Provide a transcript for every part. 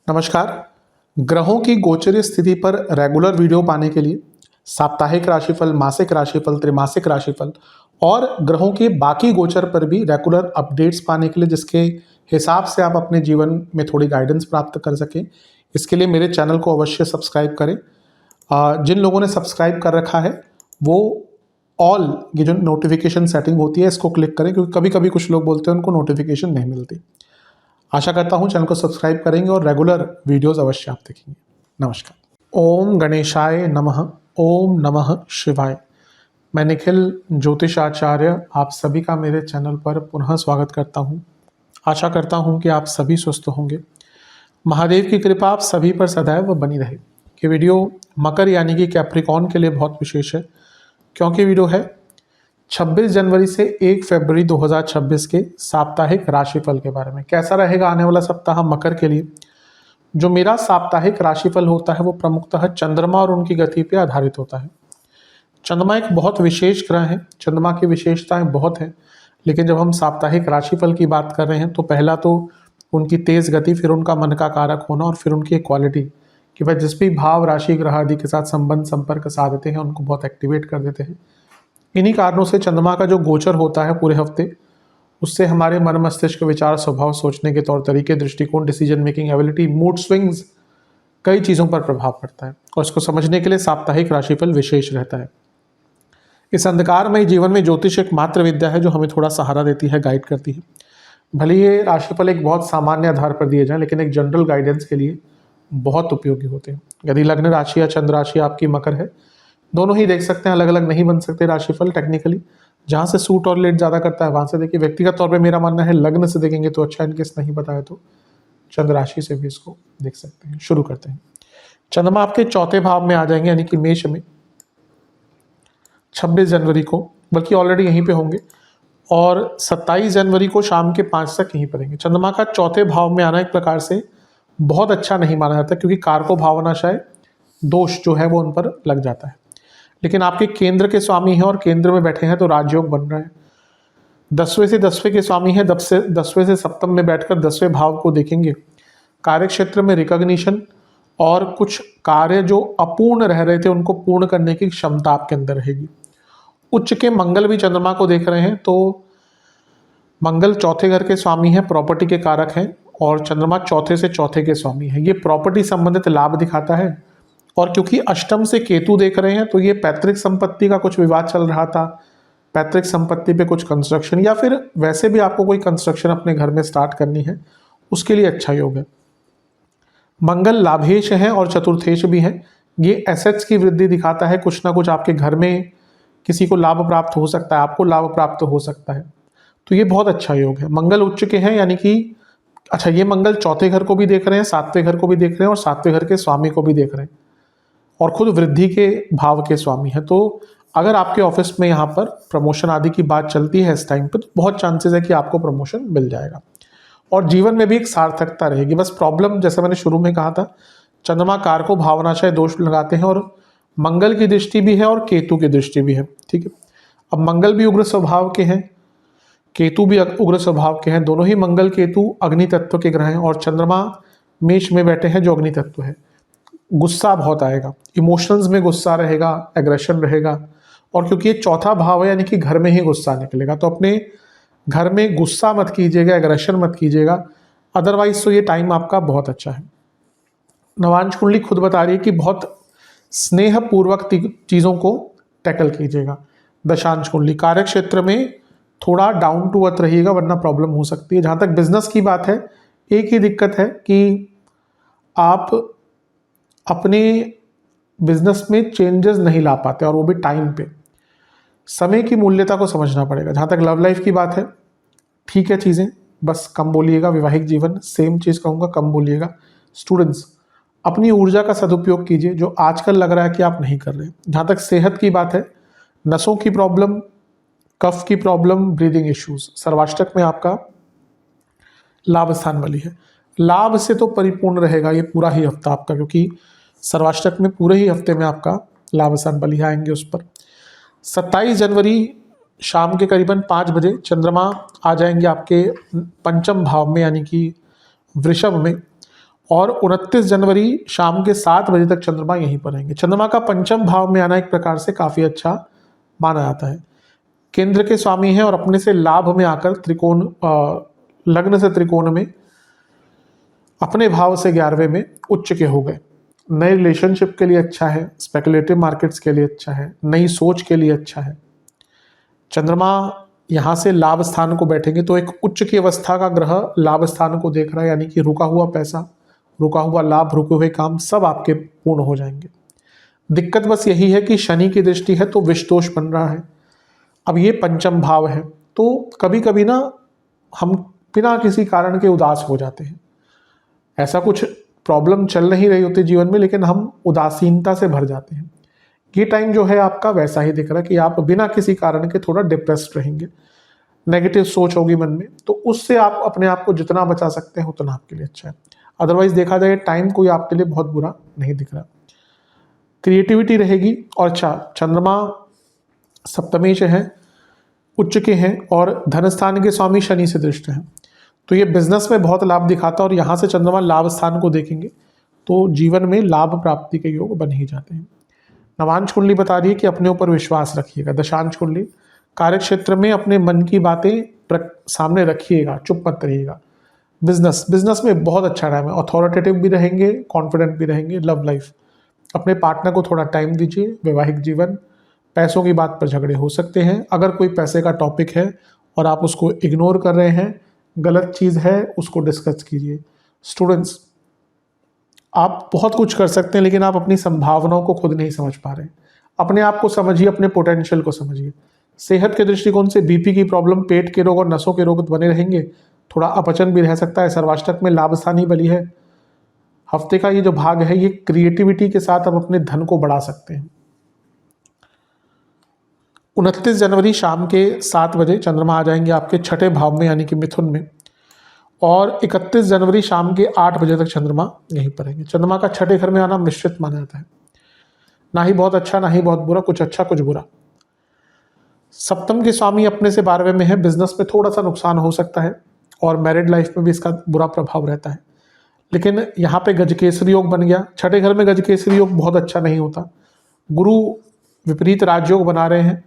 नमस्कार। ग्रहों की गोचरीय स्थिति पर रेगुलर वीडियो पाने के लिए साप्ताहिक राशिफल, मासिक राशिफल, त्रैमासिक राशिफल और ग्रहों के बाकी गोचर पर भी रेगुलर अपडेट्स पाने के लिए, जिसके हिसाब से आप अपने जीवन में थोड़ी गाइडेंस प्राप्त कर सकें, इसके लिए मेरे चैनल को अवश्य सब्सक्राइब करें। जिन लोगों ने सब्सक्राइब कर रखा है वो ऑल ये जो नोटिफिकेशन सेटिंग होती है इसको क्लिक करें, क्योंकि कभी कभी कुछ लोग बोलते हैं उनको नोटिफिकेशन नहीं मिलती। आशा करता हूँ चैनल को सब्सक्राइब करेंगे और रेगुलर वीडियोस अवश्य आप देखेंगे। नमस्कार। ओम गणेशाय नमः। ओम नमः शिवाय। मैं निखिल ज्योतिष आचार्य आप सभी का मेरे चैनल पर पुनः स्वागत करता हूँ। आशा करता हूँ कि आप सभी स्वस्थ होंगे। महादेव की कृपा आप सभी पर सदैव बनी रहे। ये वीडियो मकर यानी कि कैप्रिकॉर्न के लिए बहुत विशेष है, क्योंकि वीडियो है 26 जनवरी से 1 फरवरी 2026 के साप्ताहिक राशिफल के बारे में। कैसा रहेगा आने वाला सप्ताह मकर के लिए। जो मेरा साप्ताहिक राशिफल होता है वो प्रमुखतः चंद्रमा और उनकी गति पर आधारित होता है। चंद्रमा एक बहुत विशेष ग्रह है, चंद्रमा की विशेषताएं बहुत हैं, लेकिन जब हम साप्ताहिक राशिफल की बात कर रहे हैं तो पहला तो उनकी तेज गति, फिर उनका मन का कारक होना और फिर उनकी क्वालिटी कि वह जिस भी भाव, राशि, ग्रह आदि के साथ संबंध संपर्क साधते हैं उनको बहुत एक्टिवेट कर देते हैं। इन्हीं कारणों से चंद्रमा का जो गोचर होता है पूरे हफ्ते, उससे हमारे मन, मस्तिष्क, विचार, स्वभाव, सोचने के तौर तरीके, दृष्टिकोण, decision making ability, mood swings, कई चीज़ों पर प्रभाव पड़ता है और इसको समझने के लिए साप्ताहिक राशिफल विशेष रहता है। इस अंधकारमय जीवन में ज्योतिष एक मात्र विद्या है जो हमें थोड़ा सहारा देती है, गाइड करती है। भले ये राशिफल एक बहुत सामान्य आधार पर दिए जाए, लेकिन एक जनरल गाइडेंस के लिए बहुत उपयोगी होते हैं। यदि लग्न राशि या चंद्र राशि आपकी मकर है, दोनों ही देख सकते हैं, अलग अलग नहीं बन सकते राशिफल टेक्निकली। जहाँ से सूट और लेट ज़्यादा करता है वहाँ से देखिए। व्यक्तिगत तौर पे मेरा मानना है लग्न से देखेंगे तो अच्छा, इनकेस नहीं बताया तो चंद्र राशि से भी इसको देख सकते हैं। शुरू करते हैं। चंद्रमा आपके चौथे भाव में आ जाएंगे, यानी कि मेष में 26 जनवरी को, बल्कि ऑलरेडी यहीं पे होंगे और 27 जनवरी को शाम के 5 तक यहीं पर रहेंगे। चंद्रमा का चौथे भाव में आना एक प्रकार से बहुत अच्छा नहीं माना जाता, क्योंकि कारको भावनाशय दोष जो है वो उन पर लग जाता है। लेकिन आपके केंद्र के स्वामी हैं और केंद्र में बैठे हैं तो राजयोग बन रहा है। 10वें से 10वें के स्वामी हैं, 10वें से सप्तम में बैठकर 10वें भाव को देखेंगे। कार्य क्षेत्र में रिकॉग्निशन और कुछ कार्य जो अपूर्ण रह रहे थे उनको पूर्ण करने की क्षमता आपके अंदर रहेगी। उच्च के मंगल भी चंद्रमा को देख रहे हैं, तो मंगल चौथे घर के स्वामी हैं, प्रॉपर्टी के कारक हैं, और चंद्रमा चौथे से चौथे के स्वामी है। ये प्रॉपर्टी संबंधित लाभ दिखाता है। और क्योंकि अष्टम से केतु देख रहे हैं तो ये पैतृक संपत्ति का कुछ विवाद चल रहा था, पैतृक संपत्ति पे कुछ कंस्ट्रक्शन, या फिर वैसे भी आपको कोई कंस्ट्रक्शन अपने घर में स्टार्ट करनी है, उसके लिए अच्छा योग है। मंगल लाभेश है और चतुर्थेश भी है। ये एसेट्स की वृद्धि दिखाता है। कुछ ना कुछ आपके घर में किसी को लाभ प्राप्त हो सकता है, आपको लाभ प्राप्त हो सकता है, तो ये बहुत अच्छा योग है। मंगल उच्च के हैं, यानी कि अच्छा, ये मंगल चौथे घर को भी देख रहे हैं, 7वें घर को भी देख रहे हैं और 7वें घर के स्वामी को भी देख रहे हैं और खुद वृद्धि के भाव के स्वामी है। तो अगर आपके ऑफिस में यहाँ पर प्रमोशन आदि की बात चलती है इस टाइम पे, तो बहुत चांसेस है कि आपको प्रमोशन मिल जाएगा और जीवन में भी एक सार्थकता रहेगी। बस प्रॉब्लम, जैसे मैंने शुरू में कहा था, चंद्रमा कारको भावनाशय दोष लगाते हैं और मंगल की दृष्टि भी है और केतु की दृष्टि भी है। ठीक है, अब मंगल भी उग्र स्वभाव के हैं, केतु भी उग्र स्वभाव के हैं। दोनों ही मंगल केतु अग्नि तत्व के ग्रह हैं और चंद्रमा मेष में बैठे हैं जो अग्नि तत्व है। गुस्सा बहुत आएगा, इमोशंस में गुस्सा रहेगा, एग्रेशन रहेगा, और क्योंकि ये चौथा भाव है यानी कि घर में ही गुस्सा निकलेगा, तो अपने घर में गुस्सा मत कीजिएगा, एग्रेशन मत कीजिएगा। अदरवाइज तो ये टाइम आपका बहुत अच्छा है। नवांश कुंडली खुद बता रही है कि बहुत स्नेहपूर्वक चीज़ों को टैकल कीजिएगा। दशांश कुंडली कार्य क्षेत्र में थोड़ा डाउन टू अर्थ रहिएगा, वरना प्रॉब्लम हो सकती है। जहाँ तक बिजनेस की बात है, एक ही दिक्कत है कि आप अपने बिजनेस में चेंजेस नहीं ला पाते, और वो भी टाइम पे। समय की मूल्यता को समझना पड़ेगा। जहाँ तक लव लाइफ की बात है, ठीक है चीज़ें, बस कम बोलिएगा। वैवाहिक जीवन सेम चीज़ कहूँगा, कम बोलिएगा। स्टूडेंट्स, अपनी ऊर्जा का सदुपयोग कीजिए, जो आजकल लग रहा है कि आप नहीं कर रहे। जहाँ तक सेहत की बात है, नसों की प्रॉब्लम, कफ की प्रॉब्लम, ब्रीदिंग इश्यूज, सर्वाष्टक में आपका लाभ स्थान वाली है। लाभ से तो परिपूर्ण रहेगा ये पूरा ही हफ्ता आपका, क्योंकि सर्वाष्टक में पूरे ही हफ्ते में आपका लाभ स्थान बलि आएंगे उस पर। 27 जनवरी शाम के करीबन 5 बजे चंद्रमा आ जाएंगे आपके पंचम भाव में यानी कि वृषभ में, और 29 जनवरी शाम के 7 बजे तक चंद्रमा यहीं पर रहेंगे। चंद्रमा का पंचम भाव में आना एक प्रकार से काफ़ी अच्छा माना जाता है। केंद्र के स्वामी हैं और अपने से लाभ में आकर त्रिकोण लग्न से त्रिकोण में अपने भाव से 11वें में उच्च के हो गए। नए रिलेशनशिप के लिए अच्छा है, स्पेकुलेटिव मार्केट्स के लिए अच्छा है, नई सोच के लिए अच्छा है। चंद्रमा यहाँ से लाभ स्थान को बैठेंगे तो एक उच्च की अवस्था का ग्रह लाभ स्थान को देख रहा है, यानी कि रुका हुआ पैसा, रुका हुआ लाभ, रुके हुए काम सब आपके पूर्ण हो जाएंगे। दिक्कत बस यही है कि शनि की दृष्टि है तो विष दोष बन रहा है। अब ये पंचम भाव है तो कभी कभी ना हम बिना किसी कारण के उदास हो जाते हैं। ऐसा कुछ प्रॉब्लम चल नहीं रही होती जीवन में, लेकिन हम उदासीनता से भर जाते हैं। ये टाइम जो है आपका वैसा ही दिख रहा है कि आप बिना किसी कारण के थोड़ा डिप्रेस्ड रहेंगे, नेगेटिव सोच होगी मन में, तो उससे आप अपने आप को जितना बचा सकते हैं उतना आपके लिए अच्छा है। अदरवाइज देखा जाए टाइम कोई आपके लिए बहुत बुरा नहीं दिख रहा। क्रिएटिविटी रहेगी। और अच्छा, चंद्रमा सप्तमी से हैं, उच्च के हैं और धन स्थान के स्वामी शनि से दृष्ट हैं, तो ये बिजनेस में बहुत लाभ दिखाता है। और यहाँ से चंद्रमा लाभ स्थान को देखेंगे तो जीवन में लाभ प्राप्ति के योग बन ही जाते हैं। नवांश कुंडली बता रही है कि अपने ऊपर विश्वास रखिएगा। दशांश कुंडली, कार्य क्षेत्र में अपने मन की बातें सामने रखिएगा, चुप मत रहिएगा। बिजनेस में बहुत अच्छा टाइम है, अथॉरिटेटिव भी रहेंगे, कॉन्फिडेंट भी रहेंगे। लव लाइफ, अपने पार्टनर को थोड़ा टाइम दीजिए। वैवाहिक जीवन, पैसों की बात पर झगड़े हो सकते हैं। अगर कोई पैसे का टॉपिक है और आप उसको इग्नोर कर रहे हैं, गलत चीज़ है, उसको डिस्कस कीजिए। स्टूडेंट्स, आप बहुत कुछ कर सकते हैं लेकिन आप अपनी संभावनाओं को खुद नहीं समझ पा रहे हैं। अपने आप को समझिए, अपने पोटेंशियल को समझिए। सेहत के दृष्टिकोण से बीपी की प्रॉब्लम, पेट के रोग और नसों के रोग बने रहेंगे। थोड़ा अपचन भी रह सकता है। सर्वाष्टक में लाभ स्थान ही बली है। हफ्ते का ये जो भाग है ये क्रिएटिविटी के साथ आप अपने धन को बढ़ा सकते हैं। 29 जनवरी शाम के 7 बजे चंद्रमा आ जाएंगे आपके छठे भाव में यानी कि मिथुन में, और 31 जनवरी शाम के 8 बजे तक चंद्रमा यहीं पर रहेंगे। चंद्रमा का छठे घर में आना मिश्रित माना जाता है, ना ही बहुत अच्छा ना ही बहुत बुरा, कुछ अच्छा कुछ बुरा। सप्तम के स्वामी अपने से 12वें में है। बिजनेस में थोड़ा सा नुकसान हो सकता है और मैरिड लाइफ में भी इसका बुरा प्रभाव रहता है। लेकिन यहाँ पे गजकेसरी योग बन गया। छठे घर में गजकेसरी योग बहुत अच्छा नहीं होता। गुरु विपरीत राजयोग बना रहे हैं।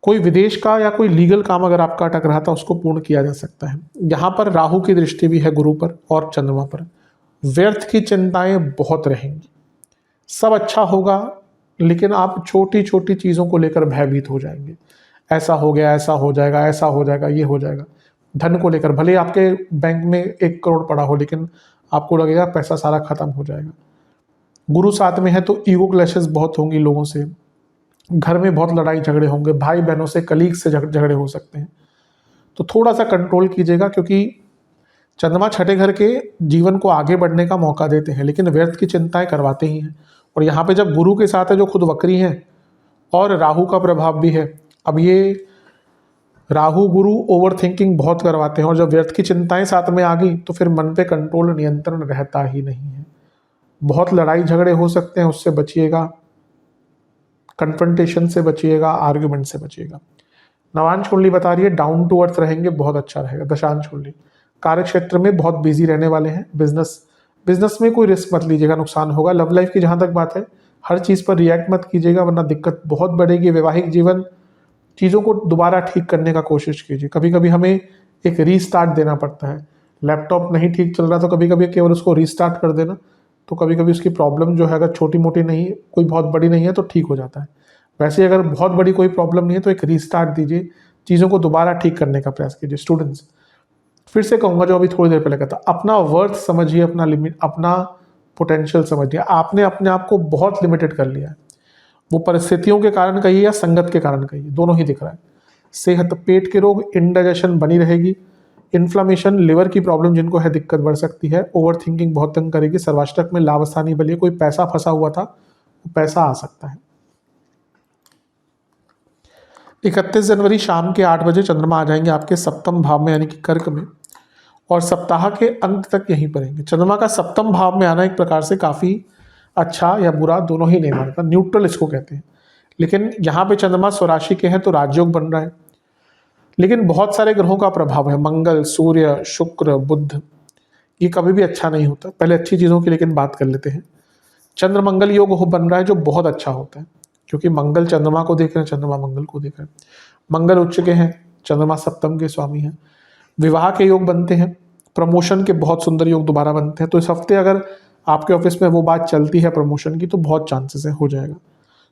कोई विदेश का या कोई लीगल काम अगर आपका अटक रहा था उसको पूर्ण किया जा सकता है। यहाँ पर राहु की दृष्टि भी है गुरु पर और चंद्रमा पर। व्यर्थ की चिंताएं बहुत रहेंगी। सब अच्छा होगा लेकिन आप छोटी छोटी चीज़ों को लेकर भयभीत हो जाएंगे। ऐसा हो गया, ऐसा हो जाएगा, ऐसा हो जाएगा, ये हो जाएगा। धन को लेकर भले आपके बैंक में 1 करोड़ पड़ा हो लेकिन आपको लगेगा पैसा सारा खत्म हो जाएगा। गुरु साथ में है तो ईगो क्लैशेस बहुत होंगी लोगों से। घर में बहुत लड़ाई झगड़े होंगे। भाई बहनों से, कलीग से झगड़े हो सकते हैं। तो थोड़ा सा कंट्रोल कीजिएगा क्योंकि चंद्रमा छठे घर के जीवन को आगे बढ़ने का मौका देते हैं लेकिन व्यर्थ की चिंताएं करवाते ही हैं। और यहाँ पे जब गुरु के साथ है जो खुद वक्री हैं और राहु का प्रभाव भी है, अब ये राहु गुरु ओवर थिंकिंग बहुत करवाते हैं और जब व्यर्थ की चिंताएं साथ में आ गई तो फिर मन पे कंट्रोल, नियंत्रण रहता ही नहीं है। बहुत लड़ाई झगड़े हो सकते हैं, उससे बचिएगा। कन्फ्रंटेशन से बचिएगा, आर्ग्यूमेंट से बचिएगा। नवांश कुंडली बता रही है डाउन टू अर्थ रहेंगे, बहुत अच्छा रहेगा। दशांश कुंडली, कार्य क्षेत्र में बहुत बिजी रहने वाले हैं। बिजनेस में कोई रिस्क मत लीजिएगा, नुकसान होगा। लव लाइफ की जहाँ तक बात है, हर चीज़ पर रिएक्ट मत कीजिएगा वरना दिक्कत बहुत बढ़ेगी। वैवाहिक जीवन, चीज़ों को दोबारा ठीक करने का कोशिश कीजिए। कभी कभी हमें एक रीस्टार्ट देना पड़ता है। लैपटॉप नहीं ठीक चल रहा तो कभी कभी केवल उसको रीस्टार्ट कर देना, तो कभी कभी उसकी प्रॉब्लम जो है अगर छोटी मोटी नहीं, कोई बहुत बड़ी नहीं है तो ठीक हो जाता है। वैसे अगर बहुत बड़ी कोई प्रॉब्लम नहीं है तो एक रीस्टार्ट दीजिए, चीज़ों को दोबारा ठीक करने का प्रयास कीजिए। स्टूडेंट्स, फिर से कहूँगा जो अभी थोड़ी देर पहले कहता, अपना वर्थ समझिए, अपना लिमिट, अपना पोटेंशियल समझिए। आपने अपने आप को बहुत लिमिटेड कर लिया है। वो परिस्थितियों के कारण कहिए या संगत के कारण कहिए, दोनों ही दिख रहा है। सेहत, पेट के रोग, इंडाइजेशन बनी रहेगी। इन्फ्लामेशन, लिवर की प्रॉब्लम जिनको है दिक्कत बढ़ सकती है। ओवर थिंकिंग बहुत तंग करेगी। सर्वाष्टक में लाभ स्थानीय बलिए, कोई पैसा फंसा हुआ था वो पैसा आ सकता है। 31 जनवरी शाम के 8 बजे चंद्रमा आ जाएंगे आपके सप्तम भाव में यानी कि कर्क में, और सप्ताह के अंत तक यहीं पर रहेंगे। चंद्रमा का सप्तम भाव में आना एक प्रकार से काफ़ी अच्छा या बुरा दोनों ही नहीं मानता, न्यूट्रल इसको कहते हैं। लेकिन यहाँ पे चंद्रमा स्वराशि के हैं तो राजयोग बन रहा है। लेकिन बहुत सारे ग्रहों का प्रभाव है, मंगल, सूर्य, शुक्र, बुध, ये कभी भी अच्छा नहीं होता। पहले अच्छी चीज़ों की लेकिन बात कर लेते हैं। चंद्र मंगल योग हो बन रहा है जो बहुत अच्छा होता है, क्योंकि मंगल चंद्रमा को देख रहे हैं, चंद्रमा मंगल को देख रहे हैं। मंगल उच्च के हैं, चंद्रमा सप्तम के स्वामी हैं। विवाह के योग बनते हैं, प्रमोशन के बहुत सुंदर योग दोबारा बनते हैं। तो इस हफ्ते अगर आपके ऑफिस में वो बात चलती है प्रमोशन की, तो बहुत चांसेस है हो जाएगा।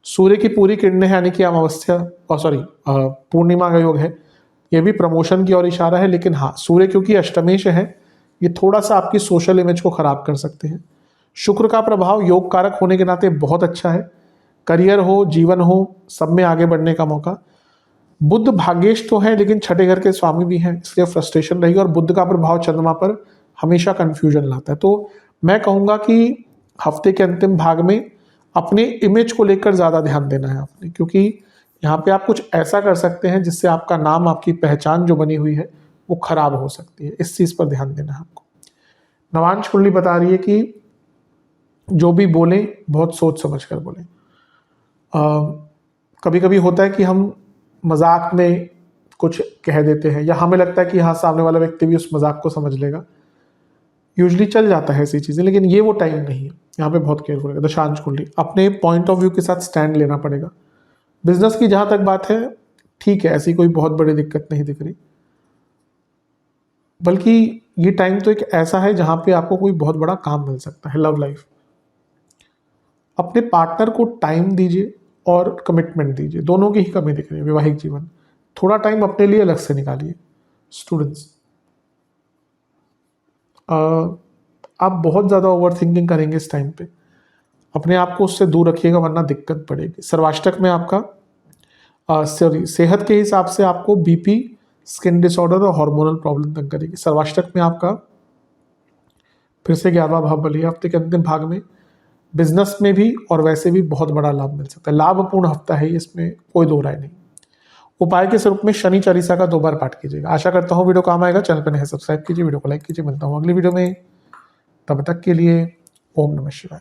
सूर्य की पूरी किरणें हैं, यानी कि अमावस्या पूर्णिमा का योग है, ये भी प्रमोशन की ओर इशारा है। लेकिन हाँ, सूर्य क्योंकि अष्टमेश है, ये थोड़ा सा आपकी सोशल इमेज को खराब कर सकते हैं। शुक्र का प्रभाव योग कारक होने के नाते बहुत अच्छा है, करियर हो, जीवन हो, सब में आगे बढ़ने का मौका। बुध भाग्येश तो है, लेकिन छठे घर के स्वामी भी हैं, इसलिए फ्रस्ट्रेशन रहेगी। और बुध का प्रभाव चंद्रमा पर हमेशा कंफ्यूजन लाता है। तो मैं कहूँगा कि हफ्ते के अंतिम भाग में अपने इमेज को लेकर ज़्यादा ध्यान देना है आपने, क्योंकि यहाँ पे आप कुछ ऐसा कर सकते हैं जिससे आपका नाम, आपकी पहचान जो बनी हुई है वो खराब हो सकती है। इस चीज़ पर ध्यान देना है आपको। नवांश कुंडली बता रही है कि जो भी बोलें बहुत सोच समझ कर बोलें। कभी कभी होता है कि हम मजाक में कुछ कह देते हैं, या हमें लगता है कि हाँ सामने वाला व्यक्ति भी उस मजाक को समझ लेगा, यूजली चल जाता है ऐसी चीज़ें। लेकिन ये वो टाइम नहीं है, यहाँ पे बहुत केयरफुल है। दशांश कुंडली, अपने पॉइंट ऑफ व्यू के साथ स्टैंड लेना पड़ेगा। बिजनेस की जहाँ तक बात है, ठीक है, ऐसी कोई बहुत बड़ी दिक्कत नहीं दिख रही, बल्कि ये टाइम तो एक ऐसा है जहाँ पे आपको कोई बहुत बड़ा काम मिल सकता है। लव लाइफ, अपने पार्टनर को टाइम दीजिए और कमिटमेंट दीजिए, दोनों की ही कमी दिख रही है। वैवाहिक जीवन, थोड़ा टाइम अपने लिए अलग से निकालिए। स्टूडेंट्स, आप बहुत ज़्यादा ओवर थिंकिंग करेंगे इस टाइम पे, अपने आप को उससे दूर रखिएगा वरना दिक्कत पड़ेगी। सर्वाष्टक में आपका सेहत के हिसाब से आपको बीपी, स्किन डिसऑर्डर और हार्मोनल प्रॉब्लम तंग करेगी। सर्वाष्टक में आपका फिर से 11वां भाव बलिए। हफ्ते के अंतिम भाग में बिजनेस में भी और वैसे भी बहुत बड़ा लाभ मिल सकता है। लाभपूर्ण हफ्ता है, इसमें कोई दो राय नहीं। उपाय के स्वरूप में शनि चालीसा का 2 बार पाठ कीजिएगा। आशा करता हूँ वीडियो काम आएगा। चैनल पर नए सब्सक्राइब कीजिए, वीडियो को लाइक कीजिए। मिलता हूँ अगली वीडियो में, तब तक के लिए ओम नमः शिवाय।